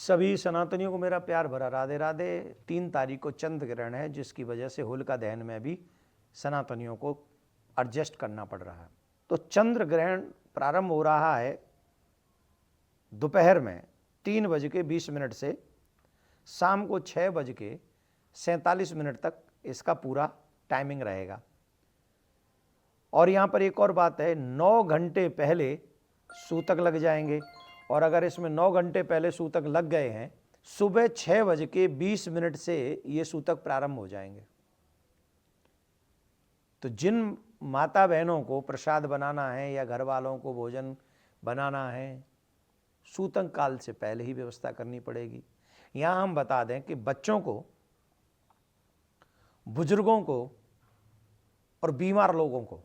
सभी सनातनियों को मेरा प्यार भरा राधे राधे। 3 तारीख को चंद्र ग्रहण है, जिसकी वजह से होलिका दहन में भी सनातनियों को एडजस्ट करना पड़ रहा है। तो चंद्र ग्रहण प्रारंभ हो रहा है दोपहर में 3:20 से शाम को 6:47 तक इसका पूरा टाइमिंग रहेगा। और यहाँ पर एक और बात है, 9 घंटे पहले सूतक लग जाएंगे, और अगर इसमें 9 घंटे पहले सूतक लग गए हैं, सुबह 6:20 से ये सूतक प्रारंभ हो जाएंगे। तो जिन माता बहनों को प्रसाद बनाना है या घर वालों को भोजन बनाना है, सूतक काल से पहले ही व्यवस्था करनी पड़ेगी। यहाँ हम बता दें कि बच्चों को, बुजुर्गों को और बीमार लोगों को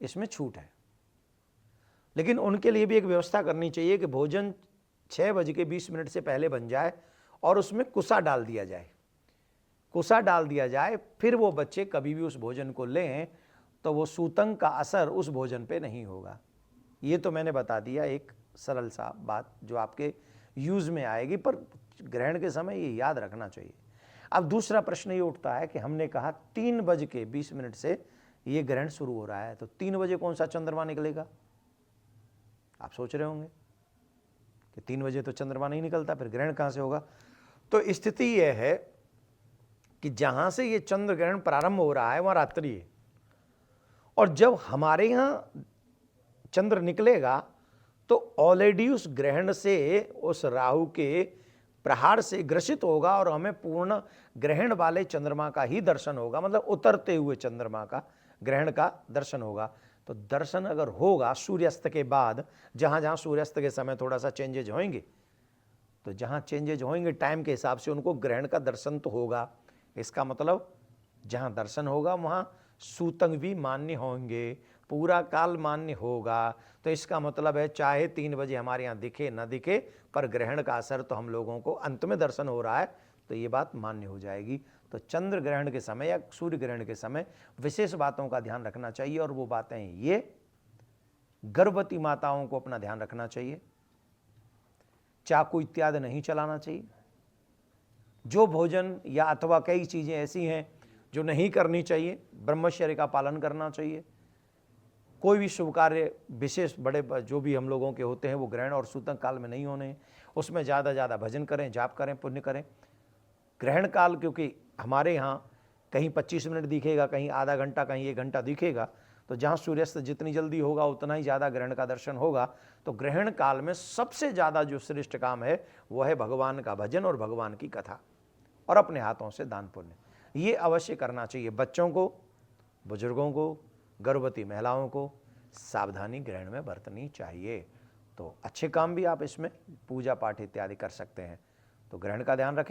इसमें छूट है, लेकिन उनके लिए भी एक व्यवस्था करनी चाहिए कि भोजन 6:20 से पहले बन जाए और उसमें कुसा डाल दिया जाए। कुसा डाल दिया जाए, फिर वो बच्चे कभी भी उस भोजन को लें तो वो सूतक का असर उस भोजन पे नहीं होगा। ये तो मैंने बता दिया एक सरल सा बात जो आपके यूज़ में आएगी, पर ग्रहण के समय ये याद रखना चाहिए। अब दूसरा प्रश्न ये उठता है कि हमने कहा 3:20 से ये ग्रहण शुरू हो रहा है, तो 3 बजे कौन सा चंद्रमा निकलेगा? आप सोच रहे होंगे कि 3 बजे तो चंद्रमा नहीं निकलता, फिर ग्रहण कहां से होगा? तो स्थिति यह है कि जहां से ये चंद्र ग्रहण प्रारंभ हो रहा है वहां रात्रि है, और जब हमारे यहां चंद्र निकलेगा तो ऑलरेडी उस ग्रहण से, उस राहु के प्रहार से ग्रसित होगा और हमें पूर्ण ग्रहण वाले चंद्रमा का ही दर्शन होगा, मतलब उतरते हुए चंद्रमा का ग्रहण का दर्शन होगा। तो दर्शन अगर होगा सूर्यास्त के बाद, जहां जहां सूर्यास्त के समय थोड़ा सा चेंजेज होंगे, तो जहां चेंजेज होंगे टाइम के हिसाब से उनको ग्रहण का दर्शन तो होगा। इसका मतलब जहां दर्शन होगा वहां सूतक भी मान्य होंगे, पूरा काल मान्य होगा। तो इसका मतलब है चाहे 3 बजे हमारे यहाँ दिखे न दिखे, पर ग्रहण का असर तो हम लोगों को अंत में दर्शन हो रहा है, तो ये बात मान्य हो जाएगी। तो चंद्र ग्रहण के समय या सूर्य ग्रहण के समय विशेष बातों का ध्यान रखना चाहिए, और वो बातें ये, गर्भवती माताओं को अपना ध्यान रखना चाहिए, चाकू इत्यादि नहीं चलाना चाहिए, जो भोजन या अथवा कई चीज़ें ऐसी हैं जो नहीं करनी चाहिए, ब्रह्मचर्य का पालन करना चाहिए। कोई भी शुभ कार्य विशेष बड़े जो भी हम लोगों के होते हैं वो ग्रहण और सूतक काल में नहीं होने, उसमें ज़्यादा भजन करें, जाप करें, पुण्य करें। ग्रहण काल क्योंकि हमारे यहाँ कहीं 25 मिनट दिखेगा, कहीं आधा घंटा, कहीं 1 घंटा दिखेगा, तो जहाँ सूर्यास्त जितनी जल्दी होगा उतना ही ज़्यादा ग्रहण का दर्शन होगा। तो ग्रहण काल में सबसे ज़्यादा जो श्रेष्ठ काम है वह है भगवान का भजन और भगवान की कथा, और अपने हाथों से दान पुण्य। ये अवश्य करना चाहिए। बच्चों को, बुजुर्गों को, गर्भवती महिलाओं को सावधानी ग्रहण में बरतनी चाहिए। तो अच्छे काम भी आप इसमें पूजा पाठ इत्यादि कर सकते हैं। तो ग्रहण का ध्यान रखें।